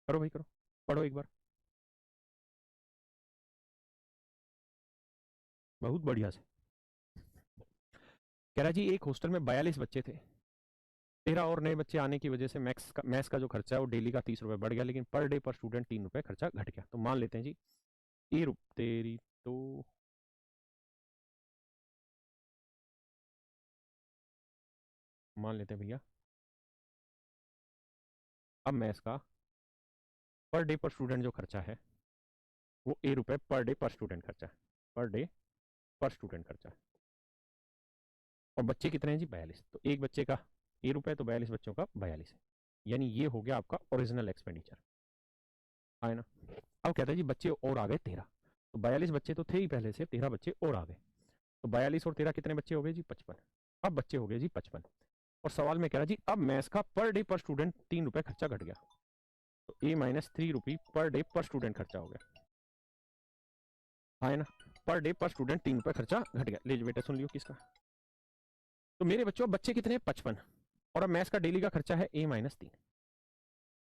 करो भाई करो, पढ़ो एक बार, बहुत बढ़िया से। कह रहा जी एक हॉस्टल में 42 बच्चे थे, 13 और नए बच्चे आने की वजह से मैथ्स का जो खर्चा है वो डेली का 30 रुपये बढ़ गया, लेकिन पर डे पर स्टूडेंट 3 रुपये खर्चा घट गया। तो मान लेते हैं जी ये तेरी तो मान लेते हैं भैया, अब मैथ्स का पर डे पर स्टूडेंट जो खर्चा है वो ₹1 पर डे पर स्टूडेंट खर्चा है, पर डे पर स्टूडेंट खर्चा है। और बच्चे कितने हैं जी 42, तो एक बच्चे का ₹1 तो 42 बच्चों का 42 है, यानी ये हो गया आपका ओरिजिनल एक्सपेंडिचर, है ना। अब कहता है जी बच्चे और आ गए 13, तो 42 बच्चे तो थे ही पहले से, 13 बच्चे और आ गए, तो 42 और 13 कितने बच्चे हो गए जी 55। अब बच्चे हो गए जी 55, और सवाल में कह रहा जी अब मैथ्स का पर डे पर स्टूडेंट 3 रुपए खर्चा घट गया, तो A-3 रुपी पर डे पर स्टूडेंट खर्चा हो गया, है ना। पर डे पर स्टूडेंट 3 रुपए खर्चा घट गया। ले बेटा सुन लियो किसका, तो मेरे बच्चों बच्चे कितने हैं 55, और अब मैथ्स का डेली का खर्चा है A-3,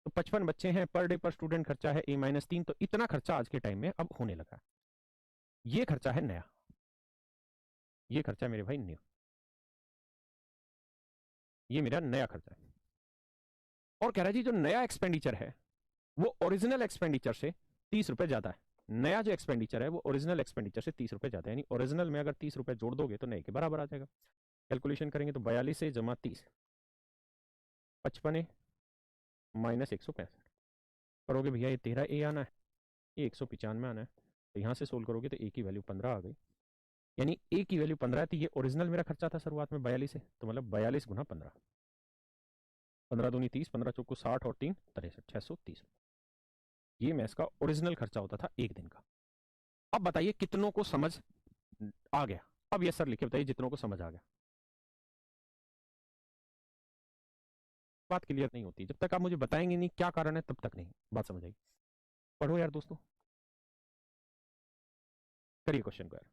तो 55 बच्चे हैं, पर डे पर स्टूडेंट खर्चा है A-3, तो इतना खर्चा आज के टाइम में अब होने लगा। ये खर्चा है नया, ये खर्चा मेरे भाई न्यू, ये मेरा नया खर्चा है। और कह रहा है जी जो नया एक्सपेंडिचर है वो ओरिजिनल एक्सपेंडिचर से 30 रुपए ज्यादा है। नया जो एक्सपेंडिचर है वो ओरिजिनल एक्सपेंडिचर से 30 रुपए ज्यादा है, यानी ओरिजिनल में अगर 30 रुपए जोड़ दोगे तो नए के बराबर आ जाएगा। कैलकुलेशन करेंगे तो 42 से जमा 30, 55 -165 करोगे भैया, ये 13A आना है, ये 195 आना है, तो यहाँ से सोल्व करोगे तो ए की वैल्यू 15 आ गई, यानी ए की वैल्यू 15 है, तो ये ओरिजिनल मेरा खर्चा था शुरुआत में 42 है, तो मतलब 42 गुना 15, 15 दूनी 30, 15 चौको 60 और 3 63, 630, ये मैं इसका ओरिजिनल खर्चा होता था एक दिन का। अब बताइए कितनों को समझ आ गया, अब ये सर लिखे बताइए जितनों को समझ आ गया। बात क्लियर नहीं होती जब तक आप मुझे बताएंगे नहीं क्या कारण है, तब तक नहीं बात समझ आएगी। पढ़ो यार दोस्तों, करिए क्वेश्चन को यार।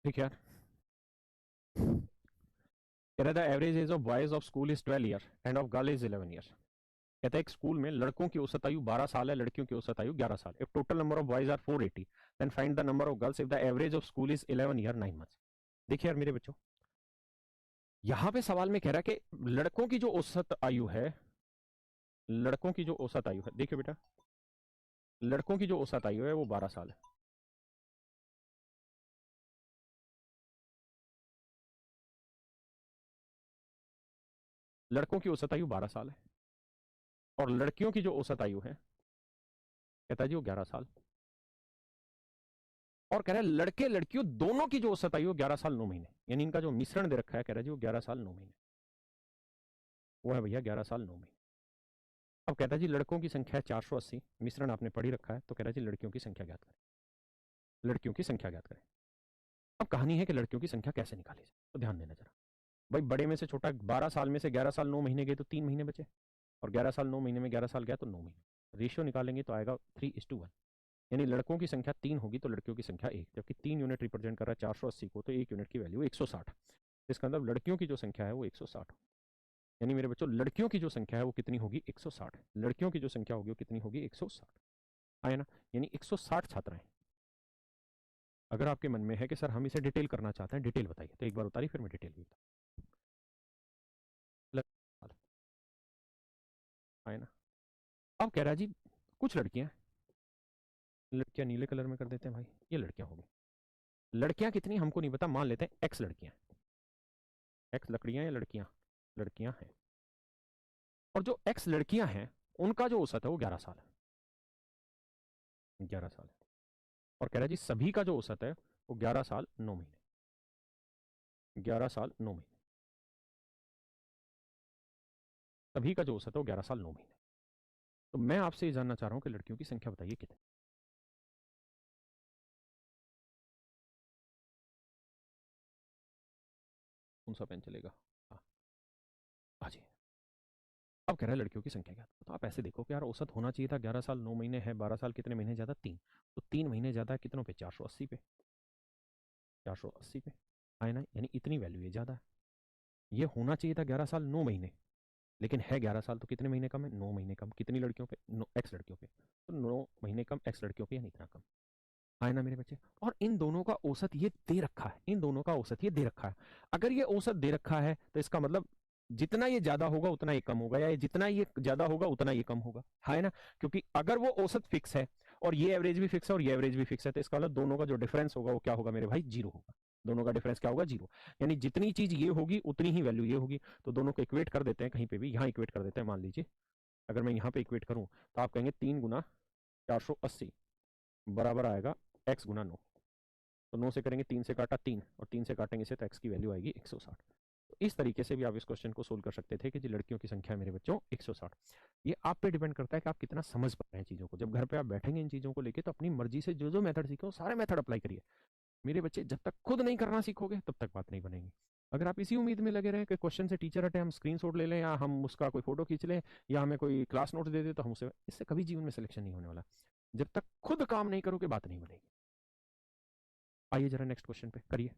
ठीक है, कह रहा था average age of boys of school is 12 year end of girl is 11 year. कहता है एक स्कूल में लड़कों की औसत आयु 12 साल है, लड़कियों की औसत आयु 11 साल। If total number of boys are 480, then find the number of girls if the average of school is 11 year 9 months. देखिए यार मेरे बच्चों, यहां पे सवाल में कह रहा है कि लड़कों की जो औसत आयु है, लड़कों की जो औसत आयु है, देखिए बेटा, लड़कों की जो औसत आयु है वो 12 साल है, लड़कों की औसत आयु 12 साल है, और लड़कियों की जो औसत आयु है कहता है जी वो 11 साल, और कह रहा है लड़के लड़कियों दोनों की जो औसत आयु 11 साल 9 महीने, यानी इनका जो मिश्रण दे रखा है कह रहा है जी वो 11 साल 9 महीने, वो है भैया 11 साल 9 महीने। अब कहता है जी लड़कों की संख्या है 480, मिश्रण आपने पढ़ी रखा है, तो कह रहा है जी लड़कियों की संख्या ज्ञात करें, लड़कियों की संख्या ज्ञात करें। अब कहानी है कि लड़कियों की संख्या कैसे निकाली जाए, तो ध्यान देना जरा। भाई बड़े में से छोटा 12 साल में से 11 साल 9 महीने गए तो 3 महीने बचे, और 11 साल 9 महीने में 11 साल गया तो 9 महीने, रेशियो निकालेंगे तो आएगा 3:1, यानी लड़कों की संख्या 3 होगी तो लड़कियों की संख्या 1, जबकि 3 यूनिट रिप्रेजेंट कर रहा है 480 को, तो 1 यूनिट की वैल्यू 160, इसका मतलब लड़कियों की जो संख्या है वो 160, यानी मेरे बच्चों लड़कियों की जो संख्या है वो कितनी होगी 160, लड़कियों की जो संख्या होगी वो कितनी होगी 160, आया ना, यानी 160 छात्राएं, अगर आपके मन में है कि सर हम इसे डिटेल करना चाहते हैं, डिटेल बताइए, तो एक बार उतारिए, फिर मैं डिटेल भी बताऊँ। आए ना। अब कह रहा है जी, कुछ लड़कियां नीले कलर में कर देते हैं भाई, ये लड़कियां होंगी। लड़कियां कितनी हमको नहीं पता, मान लेते हैं एक्स लड़कियां। एक्स लकड़ियां या लड़कियां? लड़कियां हैं। और जो एक्स लड़कियां हैं, उनका जो औसत है वो 11 साल है। 11 साल है। और कह रहा है जी सभी का जो औसत है वो 11 साल 9 महीने। 11 साल 9 महीने। सभी का जो औसत है वो 11 साल 9 महीने। तो मैं आपसे ये जानना चाह रहा हूं कि लड़कियों की संख्या बताइए कितनी। कौन सा पेन चलेगा? हाँ, आ जाइए। अब कह रहा है लड़कियों की संख्या क्या, तो आप ऐसे देखो कि यार औसत होना चाहिए था 11 साल 9 महीने है, 12 साल कितने महीने ज़्यादा? 3। तो 3 महीने ज़्यादा है कितनों पे? 480 पे। 480 पे आए ना, यानी इतनी वैल्यू ये ज़्यादा है। ये होना चाहिए था 11 साल 9 महीने, लेकिन है 11 साल तो कितने महीने कम है? 9 महीने कम। कितनी लड़कियों पे? एक्स लड़कियों पे। तो 9 महीने कम एक्स लड़कियों पे, यानी इतना कम। आए ना मेरे बच्चे। और इन दोनों का औसत ये दे रखा है, इन दोनों का औसत ये दे रखा है। अगर ये औसत दे रखा है तो इसका मतलब जितना ये ज्यादा होगा उतना ये कम होगा, या जितना ये ज्यादा होगा उतना ये कम होगा, है ना। क्योंकि अगर वो औसत फिक्स है और ये एवरेज भी फिक्स है और ये एवरेज भी फिक्स है, तो इसका मतलब दोनों का जो डिफरेंस होगा वो क्या होगा मेरे भाई? जीरो होगा। दोनों का डिफरेंस क्या होगा? जीरो। यानी जितनी चीज ये होगी उतनी ही वैल्यू ये होगी। तो दोनों को इक्वेट कर देते हैं, कहीं पे भी यहाँ इक्वेट कर देते हैं। मान लीजिए अगर मैं यहाँ पे इक्वेट करूँ तो आप कहेंगे 3 गुना 480 बराबर आएगा x गुना 9। तो 9 से करेंगे, 3 से काटा 3, और 3 से काटेंगे इसे, तो x की वैल्यू आएगी 160। तो इस तरीके से भी आप इस क्वेश्चन को सोल्व कर सकते थे कि जी लड़कियों की संख्या है मेरे बच्चों 160। ये आप पे डिपेंड करता है कि आप कितना समझ पा रहे हैं चीज़ों को। जब घर पे आप बैठेंगे इन चीज़ों को लेके, तो अपनी मर्जी से जो जो मेथड सीखे वो सारे मेथड अप्लाई करिए मेरे बच्चे। जब तक खुद नहीं करना सीखोगे तब तक बात नहीं बनेगी। अगर आप इसी उम्मीद में लगे रहे कि क्वेश्चन से टीचर हटे, हम स्क्रीनशॉट ले लें या हम उसका कोई फोटो खींच लें या हमें कोई क्लास नोट्स दे दे, तो हम उसे, इससे कभी जीवन में सिलेक्शन नहीं होने वाला। जब तक खुद काम नहीं करोगे बात नहीं बनेगी। आइए जरा नेक्स्ट क्वेश्चन पे करिए।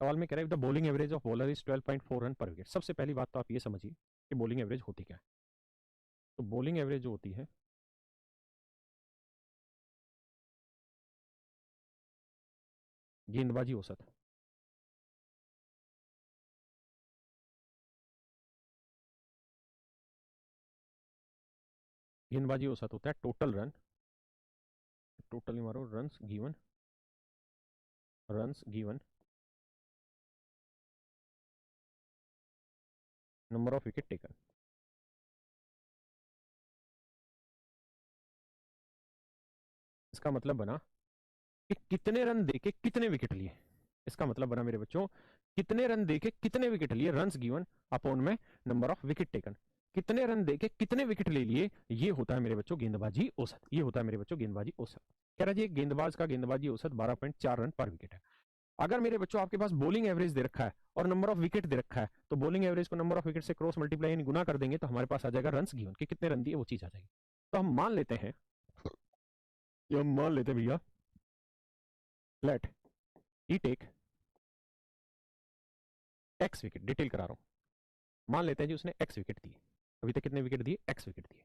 सवाल में कह रहा है the bowling average of bowler is 12.4 run पर विकेट। सबसे पहली बात तो आप ये समझिए कि बॉलिंग एवरेज होती क्या है। तो बॉलिंग एवरेज जो होती है, गेंदबाजी औसत। गेंदबाजी औसत होता है टोटल रन, टोटल ही मारो, runs given number of wicket taken. इसका मतलब बना कि कितने रन देके कितने विकेट लिए। इसका मतलब बना मेरे बच्चों, कितने रन देके कितने विकेट लिए, रन्स गिवन अपॉन में नंबर ऑफ विकेट टेकन। कितने रन देके कितने विकेट ले लिए, ये होता है मेरे बच्चों गेंदबाजी औसत। ये होता है मेरे बच्चों गेंदबाजी औसत। कह रहा जी एक गेंदबाज का गेंदबाजी औसत 12.4 रन पर विकेट है। अगर मेरे बच्चों आपके पास बॉलिंग एवरेज दे रखा है और नंबर ऑफ विकेट दे रखा है, तो बॉलिंग एवरेज को नंबर ऑफ विकेट से क्रॉस मल्टीप्लाई यानी गुना कर देंगे, तो हमारे पास आ जाएगा रन्स गिवन, कि कितने रन दिए वो चीज आ जाएगी। तो हम मान लेते हैं ये हम मान लेते भैया, लेट ई टेक एक्स विकेट, डिटेल करा रहा हूं, मान लेते हैं जी उसने एक्स विकेट दिए, अभी तक कितने विकेट दिए, एक्स विकेट दिए।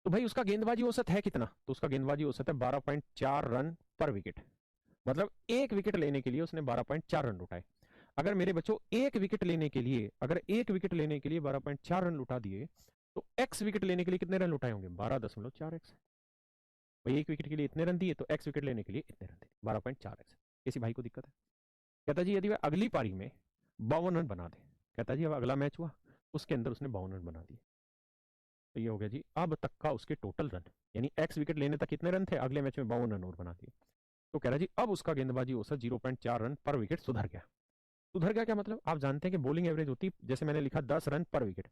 तो भाई उसका गेंदबाजी औसत है कितना, तो उसका गेंदबाजी औसत है 12.4 रन पर विकेट, मतलब एक विकेट लेने के लिए उसने 12.4 रन लुटाए। अगर मेरे बच्चों एक विकेट लेने के लिए, अगर एक विकेट लेने के लिए 12.4 रन लुटा दिए, तो एक्स विकेट लेने के लिए कितने रन लुटाए होंगे, 12.4 एक्स। भाई एक विकेट के लिए इतने रन दिए, तो एक्स विकेट लेने के लिए इतने रन दिए, 12.4 एक्स। किसी भाई को दिक्कत है? कहता जी यदि वह अगली पारी में 52 रन बना दे, कहता जी अब अगला मैच हुआ, उसके अंदर उसने 52 रन बना दिए, तो ये हो गया जी अब तक का उसके टोटल रन, यानी एक्स विकेट लेने तक कितने रन थे, अगले मैच में 52 रन और बना दिए। तो कह रहा जी अब उसका गेंदबाजी औसत 0.4 रन पर विकेट सुधर गया। सुधर गया क्या मतलब, आप जानते हैं कि बॉलिंग एवरेज होती, जैसे मैंने लिखा 10 रन पर विकेट,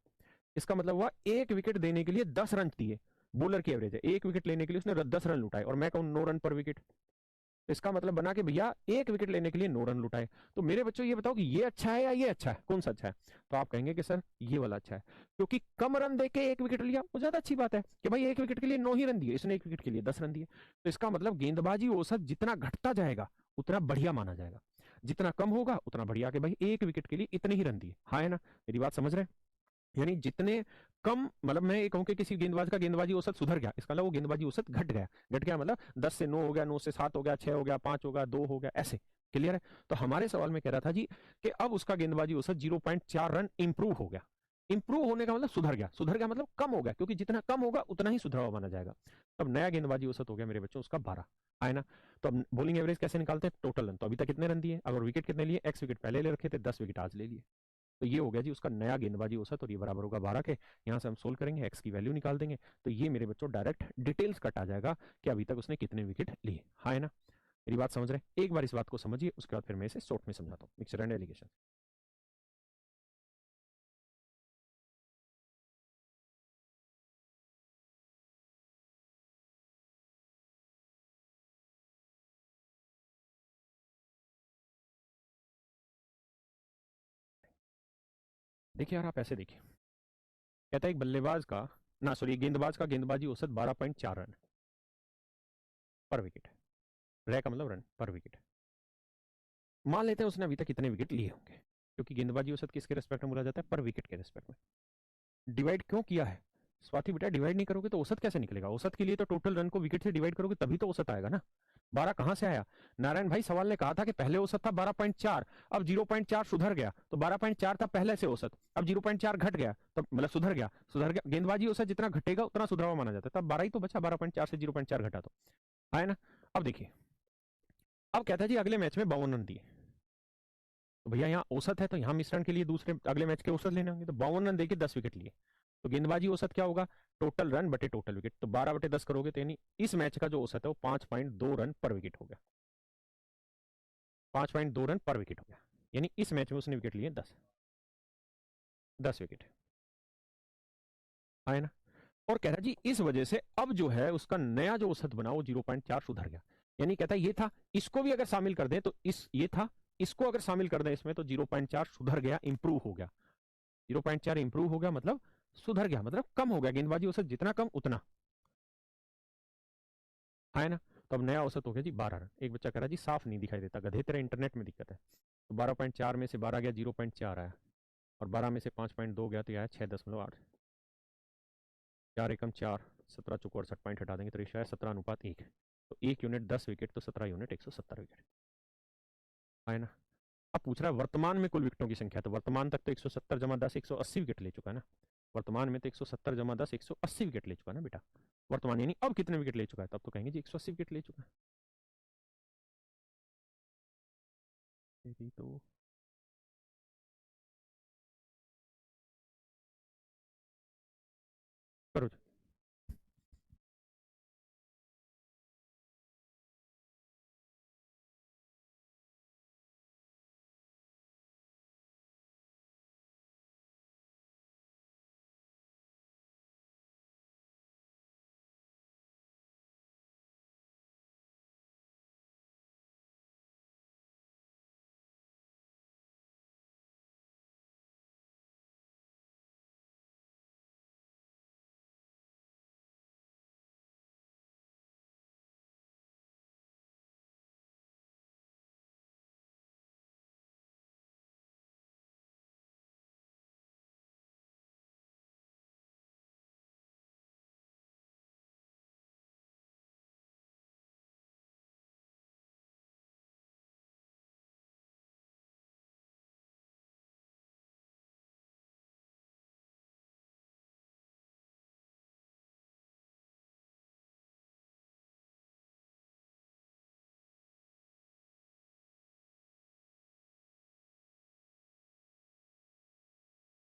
इसका मतलब हुआ एक विकेट देने के लिए 10 रन दिए, बॉलर की एवरेज है, एक विकेट लेने के लिए उसने 10 रन लुटाए, और मैं कहूं 9 रन पर विकेट, तो इसका मतलब बना कि भैया एक विकेट लेने के लिए 9 रन लुटाए। तो मेरे बच्चों ये बताओ कि ये अच्छा है या ये अच्छा है, कौन सा अच्छा है? तो आप कहेंगे कि सर ये वाला अच्छा है, क्योंकि कम रन देके एक विकेट लिया वो ज्यादा अच्छी बात है, कि भाई एक विकेट के लिए 9 ही रन दिए, इसने एक विकेट के लिए 10 रन दिए। तो इसका मतलब गेंदबाजी औसत जितना घटता जाएगा उतना बढ़िया माना जाएगा, जितना कम होगा उतना बढ़िया, कि भाई एक विकेट के लिए इतने ही रन दिए। हाँ है ना, मेरी बात समझ रहे हैं? यानी जितने कम, मतलब मैं ये कहूं कि किसी गेंदबाज का गेंदबाजी औसत सुधर गया, इसका मतलब वो गेंदबाजी औसत घट गया, घट गया मतलब 10 से 9 हो गया, 9 से 7 हो गया, 6 हो गया, 5 हो गया, 2 हो गया, ऐसे। क्लियर है? तो हमारे सवाल में कह रहा था जी कि अब उसका गेंदबाजी औसत 0.4 रन इंप्रूव हो गया। इंप्रूव होने का मतलब सुधर गया, सुधर गया मतलब कम हो गया, क्योंकि जितना कम होगा उतना ही सुधरा हुआ माना जाएगा। अब नया गेंदबाजी औसत हो गया मेरे बच्चों उसका 12, आए ना? तो अब बॉलिंग एवरेज कैसे निकालते हैं, टोटल रन, तो अभी तक कितने रन दिए, अगर विकेट कितने लिए, एक्स विकेट पहले ले रखे थे, 10 विकेट आज ले लिए। तो ये हो गया जी उसका नया गेंदबाजी औसत, और ये बराबर होगा 12 के। यहाँ से हम सोल्व करेंगे, एक्स की वैल्यू निकाल देंगे, तो ये मेरे बच्चों डायरेक्ट डिटेल्स कट आ जाएगा कि अभी तक उसने कितने विकेट लिए। हाँ है ना? मेरी बात समझ रहे हैं? एक बार इस बात को समझिए, उसके बाद फिर मैं इसे शॉर्ट में समझाता हूँ, मिक्सर एंड एलिगेशन। देखिए यार, आप ऐसे देखिए, कहता है एक बल्लेबाज का, ना सॉरी, गेंदबाज का गेंदबाजी औसत 12.4 रन पर विकेट, रह का मतलब रन पर विकेट। मान लेते हैं उसने अभी तक कितने विकेट लिए होंगे, क्योंकि गेंदबाजी औसत किसके रेस्पेक्ट में बोला जाता है, पर विकेट के रेस्पेक्ट में। डिवाइड क्यों किया है स्वाति बेटा, डिवाइड नहीं करोगे तो औसत कैसे निकलेगा, औसत के लिए तो टोटल रन को विकेट से डिवाइड करोगे तभी तो औसत आएगा ना। 12 कहां से आया? नारायण भाई सवाल ने कहा था कि पहले औसत था 12.4, अब 0.4 सुधर गया, तो 12.4 था पहले से औसत, अब 0.4 घट गया, तो मतलब सुधर गया, सुधर गया, गेंदबाजी औसत जितना घटेगा उतना सुधरा हुआ माना जाता है, तब 12 ही तो बचा, 12.4 से 0.4 घटा तो आए ना। अब देखिए, अब कहता है जी अगले मैच में 52 रन दिए, तो भैया यहाँ औसत है, तो यहाँ मिश्रण के लिए दूसरे अगले मैच के औसत लेने होंगे, तो 52 रन देके 10 विकेट लिए, तो गेंदबाजी औसत क्या होगा, टोटल रन बटे टोटल विकेट, तो 12/10 करोगे तो यानी इस मैच का जो औसत है वो 5.2 रन पर विकेट हो गया, 5.2 रन पर विकेट हो गया, यानी इस मैच में उसने विकेट लिए 10, 10 विकेट आए ना। और कह रहा जी इस वजह से अब जो है उसका नया जो औसत बना वो 0.4 सुधर गया, यानी कहता है ये था, इसको भी अगर शामिल कर दें तो इस ये था, इसको अगर शामिल कर दें इसमें तो 0.4 सुधर गया, इंप्रूव हो गया, 0.4 इंप्रूव हो गया मतलब सुधर गया, मतलब कम हो गया, गेंदबाजी औसत जितना कम उतना, है ना। तो अब नया औसत हो गया जी 12 रन। एक बच्चा कह रहा जी साफ नहीं दिखाई देता, गधे तेरे इंटरनेट में दिक्कत है। तो 12.4 में से 12 गया, 0.4 आया, और 12 में से 5.2 गया तो यह आया 6.8, 4 एकम 4, 17 चौको 68 पॉइंट हटा देंगे तो रेशा है 17:1, तो 1 यूनिट 10 विकेट, तो 17 यूनिट 170 विकेट, है ना। अब पूछ रहा है वर्तमान में कुल विकेटों की संख्या, तो वर्तमान तक तो 170 जमा 10 180 विकेट ले चुका है ना, वर्तमान में तो 170 जमा 10 180 विकेट ले चुका है ना बेटा, वर्तमान यानी अब कितने विकेट ले चुका है, तब तो कहेंगे जी 180 विकेट ले चुका है। तो करो।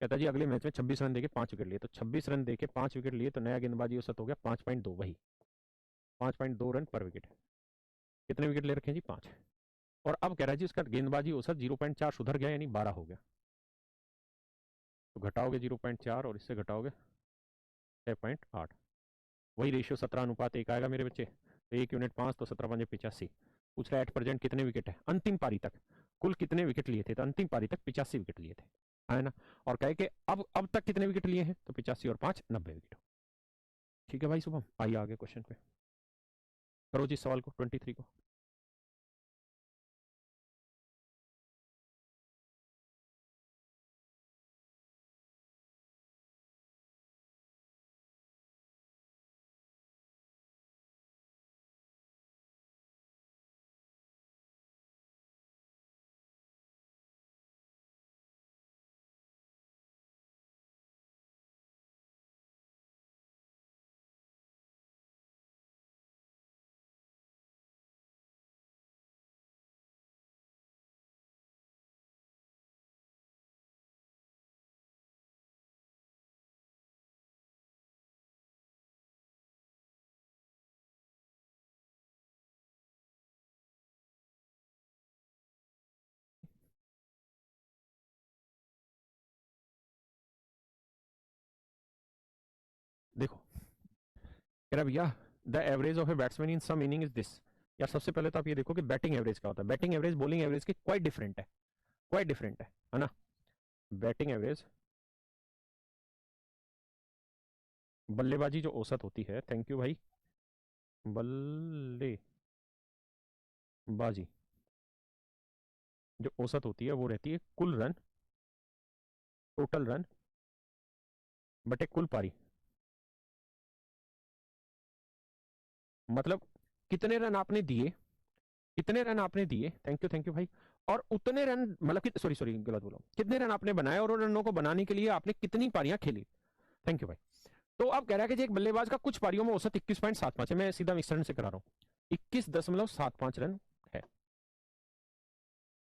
कहता जी अगले मैच में 26 रन देके 5 विकेट लिए, तो 26 रन देके 5 विकेट लिए तो नया गेंदबाजी औसत हो गया 5.2, वही 5.2 रन पर विकेट। कितने विकेट ले रखे हैं जी? 5। और अब कह रहा है जी उसका गेंदबाजी औसत 0.4 सुधर गया, यानी 12 हो गया। तो घटाओगे 0.4 और इससे घटाओगे 6.8, वही रेशियो 17:1 आएगा मेरे बच्चे। तो 1 यूनिट 5 तो 17×5 = 85। पूछ रहा है एट प्रेजेंट कितने विकेट है अंतिम पारी तक, कुल कितने विकेट लिए थे? तो अंतिम पारी तक 85 विकेट लिए थे, है ना। और कहे कि अब तक कितने विकेट लिए हैं? तो 85 और 5 90 विकेट। ठीक है भाई शुभम, आइए आगे क्वेश्चन पे। करो जी सवाल को 23 को। देखो कह रहा भैया the average of a batsman in some inning is this. यार सबसे पहले तो आप ये देखो कि बैटिंग एवरेज क्या होता है। बैटिंग एवरेज बॉलिंग एवरेज की क्वाइट डिफरेंट है, क्वाइट डिफरेंट है ना। बैटिंग एवरेज बल्लेबाजी जो औसत होती है, थैंक यू भाई, बल्लेबाजी जो औसत होती है वो रहती है कुल रन, टोटल रन बटे कुल पारी। मतलब कितने रन आपने दिए, कितने रन आपने दिए, थैंक यू भाई, और उतने रन मतलब कि सॉरी सॉरी गलत बोला, कितने रन आपने बनाए और उन रनों को बनाने के लिए आपने कितनी पारियां खेली। थैंक यू भाई। तो अब कह रहा है कि एक बल्लेबाज का कुछ पारियों में औसत 21.75 है, मैं सीधा मिश्रण से करा रहा हूं, 21.75 रन है।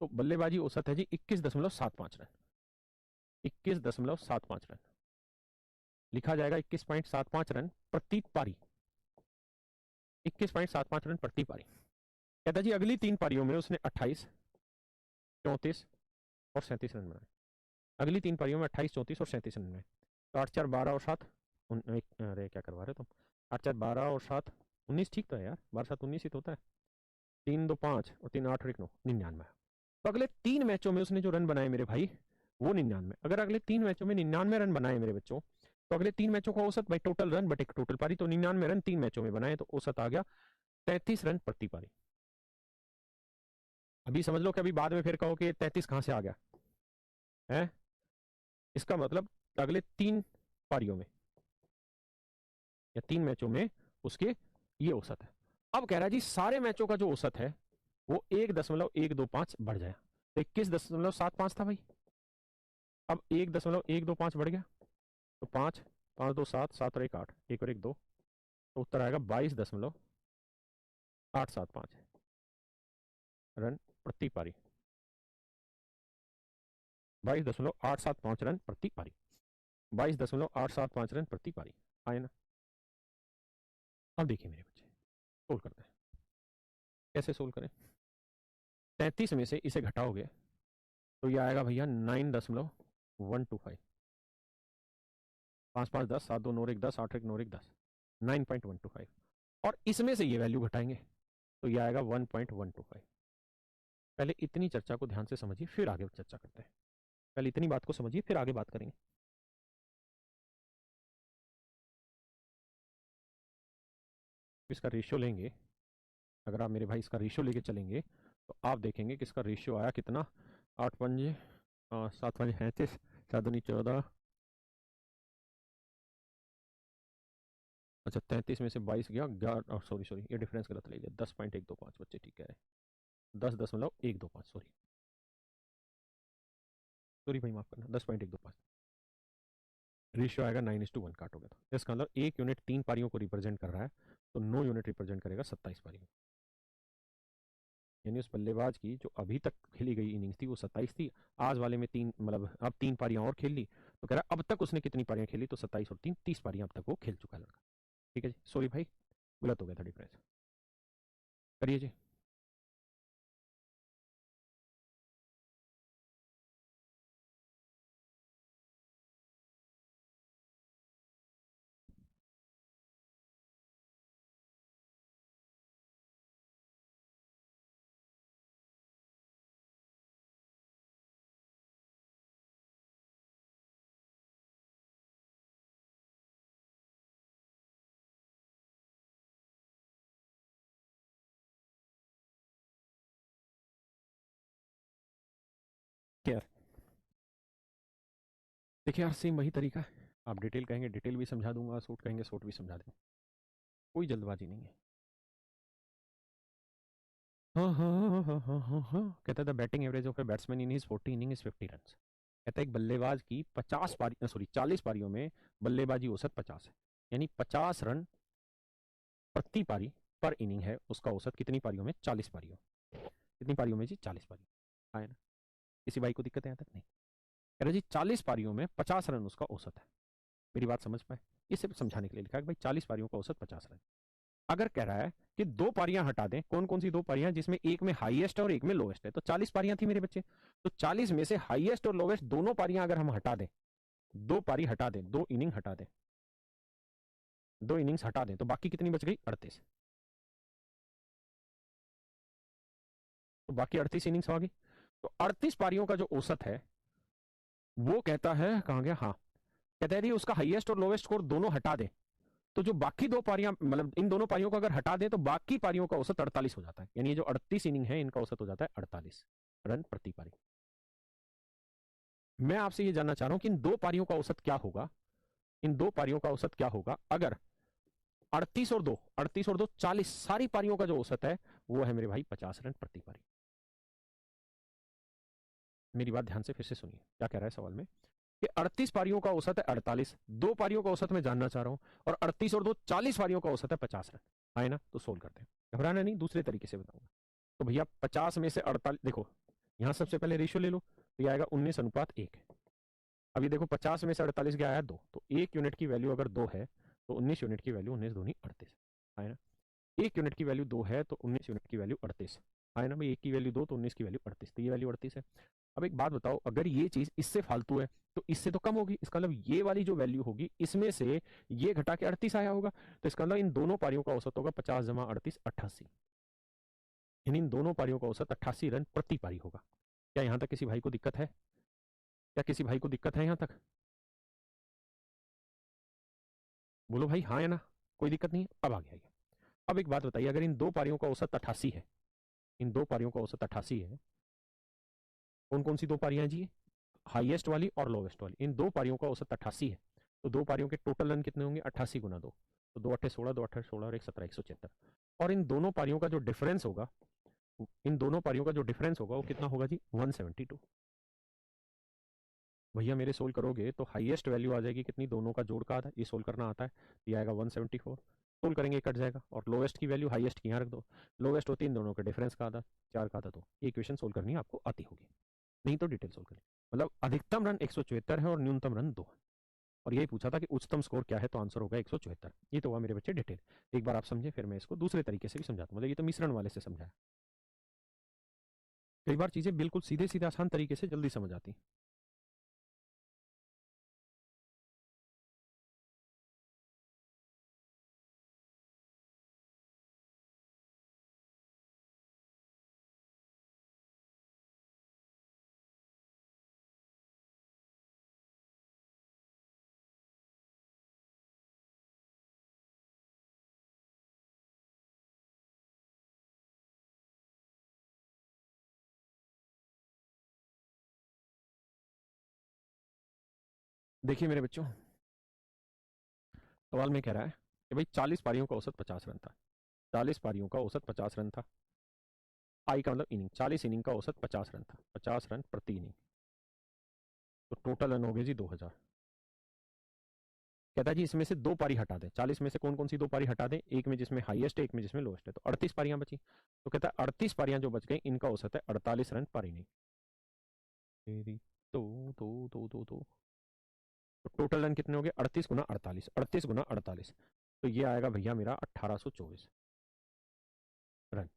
तो बल्लेबाजी औसत है जी 21.75 रन, 21.75 रन लिखा जाएगा 21.75 रन प्रति पारी, 21.75 रन प्रति पारी। कहता जी अगली 3 पारियों में उसने 28, 34 और 37 रन बनाए। अगली 3 पारियों में 28, 34 और 37 रन बनाए। तो 8, 4, 12 और 7, अरे क्या करवा रहे तुम, 8, 4, 12 और 7, 19 ठीक तो है यार, 12, 7, 19 ही तो होता है। 3, 2, 5 और 3, 8 और 1, 9, 99। तो अगले 3 मैचों में उसने जो रन बनाए मेरे भाई वो 99। अगर अगले 3 मैचों में 99 रन बनाए मेरे बच्चों, तो अगले 3 मैचों का औसत भाई टोटल रन बटे टोटल पारी, तो 99 रन 3 मैचों में बनाए तो औसत आ गया 33 रन प्रति पारी। अभी समझ लो कि अभी बाद में फिर कहो कि 33 कहां से आ गया है। इसका मतलब अगले 3 पारियों में या 3 मैचों में उसके ये औसत है। अब कह रहा है जी सारे मैचों का जो औसत है वो 1.125 बढ़ जाए। तो 21.75 था भाई, अब 1.125 बढ़ गया, तो 5, 5, 2, 7, 7 और 1, 8, 1 और 1, 2, तो उत्तर आएगा 22.875 रन प्रति पारी, 22.875 रन प्रति पारी, 22.875 रन प्रति पारी आए ना। अब देखिए मेरे बच्चे सोल्व करते हैं, कैसे सोल्व करें। 33 में से इसे घटाओगे तो ये आएगा भैया 9.125, 5, 5, 10, 7, 2, 9, 1, 10, 8, 1, 9, 1, 10, 9.125। और इसमें से ये वैल्यू घटाएंगे तो ये आएगा 1.125। पहले इतनी चर्चा को ध्यान से समझिए फिर आगे चर्चा करते हैं। पहले इतनी बात को समझिए फिर आगे बात करेंगे। इसका रेशियो लेंगे, अगर आप मेरे भाई इसका रेशियो लेके चलेंगे तो आप देखेंगे कि इसका रेशियो आया कितना, 8 पंजे 7 पंजे 35, 7 दूनी 14, अच्छा 33 में से 22 गया 11, सॉरी सॉरी ये डिफरेंस गलत ले लिया, 10.125 बच्चे ठीक है, 10.125, सॉरी सॉरी भाई माफ करना, 10.125 रेशियो आएगा 9:1 काट हो गया था। इसका मतलब 1 यूनिट 3 पारियों को रिप्रेजेंट कर रहा है, तो 9 यूनिट रिप्रेजेंट करेगा 27 पारियों। यानी उस बल्लेबाज की जो अभी तक खेली गई इनिंग्स थी वो 27 थी, आज वाले में 3 मतलब अब 3 पारियां और खेल ली तो कह रहा है अब तक उसने कितनी पारियां खेली, तो 27 और 3 30 पारियां अब तक वो खेल चुका है लड़का। ठीक है जी, सॉरी भाई गलत हो गया था डिफरेंस। करिए जी। क्या देखिए यार, सेम वही तरीका है। आप डिटेल कहेंगे डिटेल भी समझा दूंगा, शॉर्ट कहेंगे शॉर्ट भी समझा दूंगा, कोई जल्दबाजी नहीं है। हाँ हाँ हाँ हाँ हाँ हाँ हाँ, कहता था batting average of a batsman in his 40 inning is 50 run. कहता है एक बल्लेबाज की 50 पारी, सॉरी 40 पारियों में बल्लेबाजी औसत 50 है, यानी 50 रन प्रति पारी पर इनिंग है उसका औसत। कितनी पारियों में? 40 पारियों। कितनी पारियों में जी? 40 पारियों। है ना? किसी भाई को दिक्कत है यहाँ तक? नहीं। कह रहे जी 40 पारियों में 50 रन उसका औसत है। मेरी बात समझ पाए? ये सिर्फ समझाने के लिए लिखा है कि भाई 40 पारियों का औसत 50 रन। अगर कह रहा है कि दो पारियां हटा दें, कौन कौन सी दो पारियां जिसमें एक में हाईएस्ट और एक में लोएस्ट है, तो 40 पारियां थी मेरे बच्चे, तो 40 में से हाईएस्ट और लोएस्ट दोनों पारियां अगर हम हटा दें, दो पारी हटा दें, दो इनिंग हटा दें, दो इनिंग्स हटा दें, तो बाकी कितनी बच गई? 38। तो बाकी 38 इनिंग्स आ गई। तो 38 पारियों का जो औसत है वो कहता है, कहां गया, हाँ, कहता है उसका हाईएस्ट और लोवेस्ट स्कोर दोनों हटा दे, तो जो बाकी दो पारियां, मतलब इन दोनों पारियों को अगर हटा दे तो बाकी पारियों का औसत 48 हो जाता है। यानी ये जो 38 इनिंग है इनका औसत हो जाता है 48 रन प्रति पारी। मैं आपसे ये जानना चाह रहा हूं कि इन दो पारियों का औसत क्या होगा, इन दो पारियों का औसत क्या होगा अगर 38 और 2 40, सारी पारियों का जो औसत है वो है मेरे भाई 50 रन प्रति पारी। मेरी बात ध्यान से फिर से सुनिए, क्या कह रहा है सवाल में कि 38 पारियों का औसत है 48, दो पारियों का औसत मैं जानना चाह रहा हूं, और 38 और 2 40 पारियों का औसत है 50 रन। आए ना? तो सोल्व करते हैं, घबराना नहीं, दूसरे तरीके से बताऊंगा। तो भैया 50 में से 48, देखो यहां सबसे पहले रेशियो ले लो, तो ये आएगा 19:1। अब ये देखो 50 में से 48 क्या आया? 2, तो 1 यूनिट की वैल्यू अगर 2 है तो 19 यूनिट की वैल्यू 19 दूनी 38। है ना? 1 यूनिट की वैल्यू 2 है तो 19 यूनिट की वैल्यू 38। है ना भाई? 1 की वैल्यू 2 तो 19 की वैल्यू 38, तो ये वैल्यू 38 है। अब एक बात बताओ, अगर ये चीज इससे फालतू है तो इससे तो कम होगी, इसका मतलब ये वाली जो वैल्यू होगी इसमें से ये घटा के 38 आया होगा, तो इसका मतलब इन दोनों पारियों का औसत होगा 50 जमा 38 88। इन दोनों पारियों का औसत 88 रन प्रति पारी होगा। क्या यहां तक किसी भाई को दिक्कत है? क्या किसी भाई को दिक्कत है यहां तक? बोलो भाई हाँ या ना, कोई दिक्कत नहीं है। अब आगे आइए, अब एक बात बताइए, अगर इन दो पारियों का औसत 88 है, इन दो पारियों का औसत 88 है, कौन कौन सी दो पारियां जी? हाईएस्ट वाली और लोवेस्ट वाली, इन दो पारियों का औसत 88 है, तो दो पारियों के टोटल रन कितने होंगे? 88 गुना 2, तो 2 अट्ठे 16, 2 अट्ठे 16 और 1 17, 176। और इन दोनों पारियों का जो डिफरेंस होगा, इन दोनों पारियों का जो डिफरेंस होगा वो कितना होगा जी? 172। भैया मेरे सोल्व करोगे तो हाईएस्ट वैल्यू आ जाएगी कितनी? दोनों का जोड़ का आधा, ये सोल्व करना आता है, ये आएगा 174। सोल्व करेंगे कट जाएगा, और लोवेस्ट की वैल्यू हाईएस्ट की यहाँ रख दो, लोवेस्ट होती है इन दोनों के डिफरेंस का आधा, 4 का आधा, तो ये इक्वेशन सोल्व करनी आपको आती होगी, नहीं तो डिटेल सोल्व करें। मतलब अधिकतम रन 174 है और न्यूनतम रन 2 है, और यही पूछा था कि उच्चतम स्कोर क्या है, तो आंसर होगा 174। ये तो हुआ मेरे बच्चे डिटेल। एक बार आप समझे, फिर मैं इसको दूसरे तरीके से भी समझाता हूँ, मतलब ये तो मिश्रण वाले से समझाया। कई बार चीजें बिल्कुल सीधे सीधे आसान तरीके से जल्दी समझ आती। देखिए मेरे बच्चों, सवाल में कह रहा है कि भाई 40 पारियों का औसत 50 रन था, 40 पारियों का औसत 50 रन था, आई का मतलब इनिंग, 40 इनिंग का औसत 50 रन था, 50 रन प्रति इनिंग, तो टोटल रन हो गए जी 2000। कहता है जी इसमें से दो पारी हटा दें, 40 में से कौन कौन सी दो पारी हटा दें? एक में जिसमें हाईएस्ट है, एक में जिसमें लोएस्ट है, तो 38 पारियां बची। तो कहता है 38 पारियां जो बच गई इनका औसत है 48 रन पर इनिंग। तो तो टोटल रन कितने हो गए 38 गुना 48, 38 गुना 48, तो ये आएगा भैया मेरा 1824 रन। तो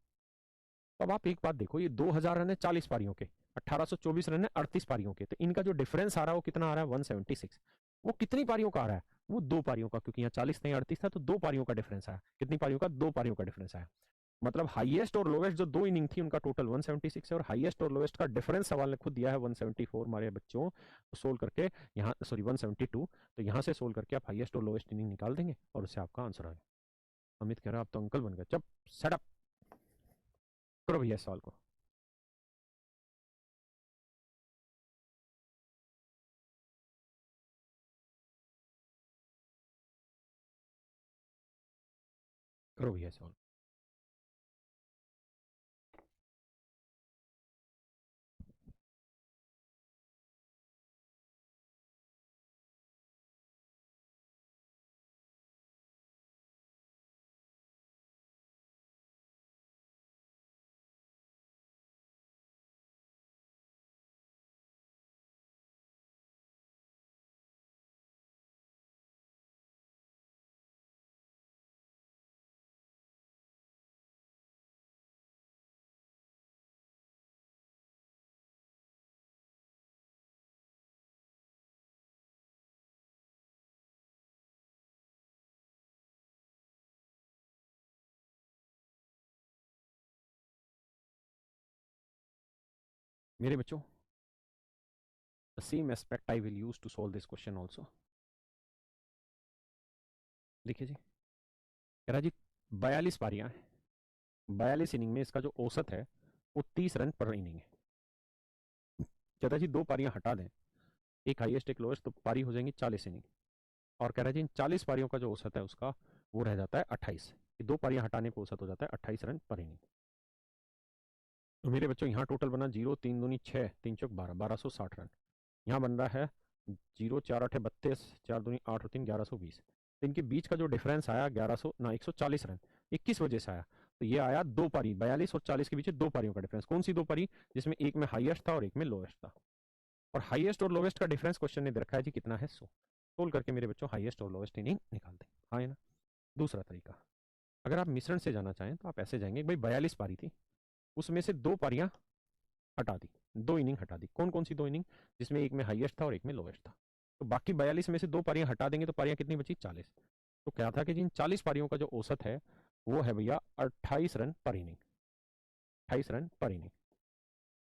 अब आप एक बात देखो, ये 2000 रन है 40 पारियों के, 1824 रन है 38 पारियों के, तो इनका जो डिफरेंस आ रहा है वो कितना आ रहा है 176। वो कितनी पारियों का आ रहा है, वो 2 पारियों का, क्योंकि यहाँ 40 नहीं 38 था, तो 2 पारियों का डिफरेंस आया। कितनी पारियों का, 2 पारियों का डिफरेंस आया। मतलब हाईएस्ट और लोवेस्ट जो 2 इनिंग थी उनका टोटल 176 है, और हाईएस्ट और लोवेस्ट का डिफरेंस सवाल ने खुद दिया है 174 हमारे बच्चों। तो सोल्व करके यहाँ, सॉरी 172, तो यहाँ से सोल्व करके आप हाईएस्ट और लोवेस्ट इनिंग निकाल देंगे और उससे आपका आंसर आ गया। अमित कह रहा आप तो अंकल बन गए, जब सेटअप करो भैया इस सवाल को। करो भैया सवाल। मेरे बच्चों, the same aspect I will use to solve this question also. देखिए जी, कह रहा जी 42 पारियां हैं, 42 इनिंग में इसका जो औसत है वो 30 रन पर इनिंग है। कहता जी 2 पारियां हटा दें, एक हाईएस्ट एक लोएस्ट, तो पारी हो जाएंगी 40 इनिंग। और कह रहा जी इन 40 पारियों का जो औसत है उसका वो रह जाता है 28, 2 पारियां हटाने पर औसत हो जाता है 28 रन पर इनिंग। तो मेरे बच्चों यहाँ टोटल बना 0 3 दूनी 6 3 चौक 12, 1260 रन। यहाँ बन रहा है 0 4 8 32, 4 दूनी 8 और 3 1120। तो इनके बीच का जो डिफरेंस आया 1100 ना 140 रन, ये किस वजह से आया, तो ये आया 2 पारी, 42 और 40 के बीच 2 पारियों का डिफरेंस। कौन सी 2 पारी, जिसमें एक में हाईएस्ट था और एक में लोएस्ट था। और हाईएस्ट और लोवेस्ट का डिफरेंस क्वेश्चन ने दे रखा है जी कितना है 100। सोल्व करके मेरे बच्चों हाईएस्ट और लोवेस्ट इनिंग निकाल दें, हाँ है ना। दूसरा तरीका, अगर आप मिश्रण से जाना चाहें तो आप ऐसे जाएंगे, भाई 42 पारी थी, उसमें से 2 पारियां हटा दी, 2 इनिंग हटा दी। कौन कौन सी 2 इनिंग, जिसमें एक में हाईएस्ट था और एक में लोएस्ट था। तो बाकी 42 में से 2 पारियां हटा देंगे तो पारियां कितनी बची 40। तो क्या था कि जिन 40 पारियों का जो औसत है वो है भैया 28 रन पर इनिंग, 28 रन पर इनिंग।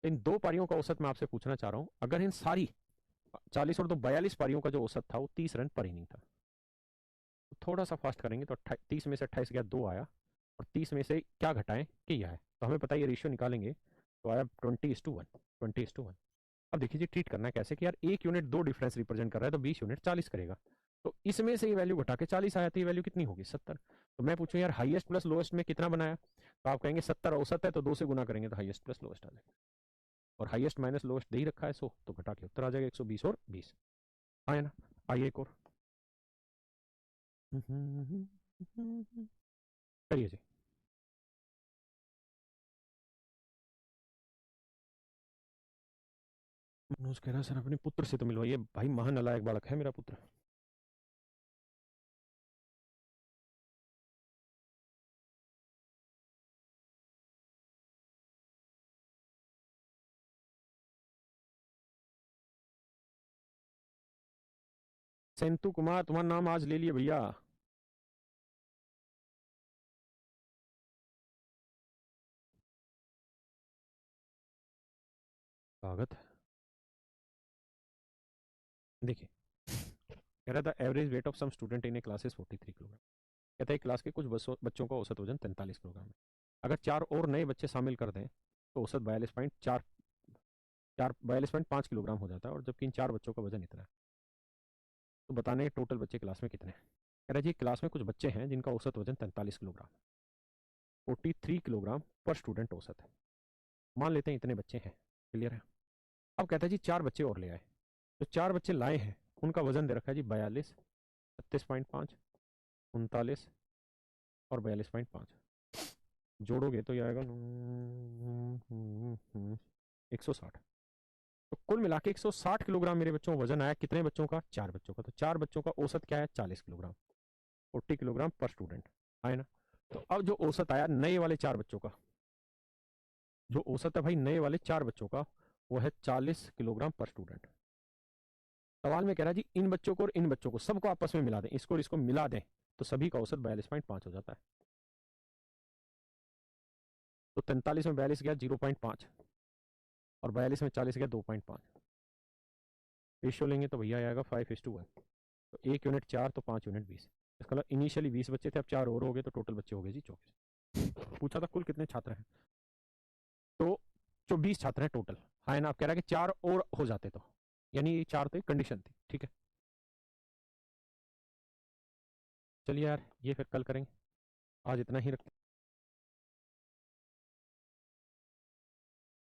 इन 2 पारियों का औसत मैं आपसे पूछना चाह रहा हूं, अगर इन सारी 40 और 2 42 पारियों का जो औसत था वो 30 रन पर इनिंग था। तो थोड़ा सा फास्ट करेंगे तो 30 में से 28 गया 2 आया, और 30 में से क्या घटाएं कि यह है, तो हमें पता है ये रेशियो निकालेंगे तो आया 20:1, 20:1। अब देखिए जी ट्रीट करना है कैसे कि यार 1 यूनिट 2 डिफरेंस रिप्रेजेंट कर रहा है तो 20 यूनिट 40 करेगा। तो इसमें से ये वैल्यू घटा के 40 आया, तो ये वैल्यू कितनी होगी 70। तो मैं पूछूं यार हाईएस्ट प्लस लोएस्ट में कितना बनाया, तो आप कहेंगे 70 औसत है तो 2 से गुना करेंगे तो हाईएस्ट प्लस लोएस्ट आ जाएगा। और हाईएस्ट माइनस लोएस्ट दे ही रखा है 100, तो घटा के उत्तर आ जाएगा 120 और 20। आए ना, आइए एक और करिए जी। मनोज कह रहा है सर अपने पुत्र से तो मिलवाइए, भाई महानालायक बालक है मेरा पुत्र। सेंतु कुमार तुम्हारा नाम आज ले लिए भैया। स्वागत है। देखिए कह रहा था average weight of some student in a class is 43 kilogram. कहता है क्लास के कुछ बच्चों का औसत वजन 43 किलोग्राम है। अगर 4 और नए बच्चे शामिल कर दें तो औसत 42.5 किलोग्राम हो जाता है, और जबकि इन 4 बच्चों का वजन इतना है। तो बताने टोटल बच्चे क्लास में कितने हैं। कह रहा है जी क्लास में कुछ बच्चे हैं जिनका औसत वजन 43 किलोग्राम, 43 किलोग्राम पर स्टूडेंट औसत है। मान लेते हैं इतने बच्चे हैं, क्लियर है। अब कहता है जी 4 बच्चे और ले आए, तो 4 बच्चे लाए हैं, उनका वजन दे रखा है जी 42, 36.5, 39 और 42.5। जोड़ोगे तो ये आएगा 160। तो कुल मिला के 160 किलोग्राम मेरे बच्चों वजन आया, कितने बच्चों का? 4 बच्चों का। तो 4 बच्चों का औसत क्या है? 40 किलोग्राम, 40 किलोग्राम पर स्टूडेंट आए ना। तो अब जो औसत आया नए वाले 4 बच्चों का, जो औसत है भाई नए वाले 4 बच्चों का, वो है 40 किलोग्राम पर स्टूडेंट। सवाल में कह रहा है जी इन बच्चों को और इन बच्चों को सबको आपस में मिला दें, इसको और इसको मिला दें, तो सभी का औसत 42.5 हो जाता है। तो 43 में 42 गया 0.5 और 42 में 40 गया 2.5। रेशियो लेंगे तो भैया आएगा 5:1। तो 1 यूनिट 4 तो 5 यूनिट 20। इसका मतलब इनिशियली 20 बच्चे थे, अब 4 और हो गए, तो टोटल बच्चे हो गए जी 24। पूछा था कुल कितने छात्र हैं, तो जो 20 छात्र हैं टोटल। हाँ ना, आप कह रहा है कि 4 और हो जाते तो, यानी 4 तो एक कंडीशन थी, ठीक है। चलिए यार ये फिर कल करेंगे, आज इतना ही रखते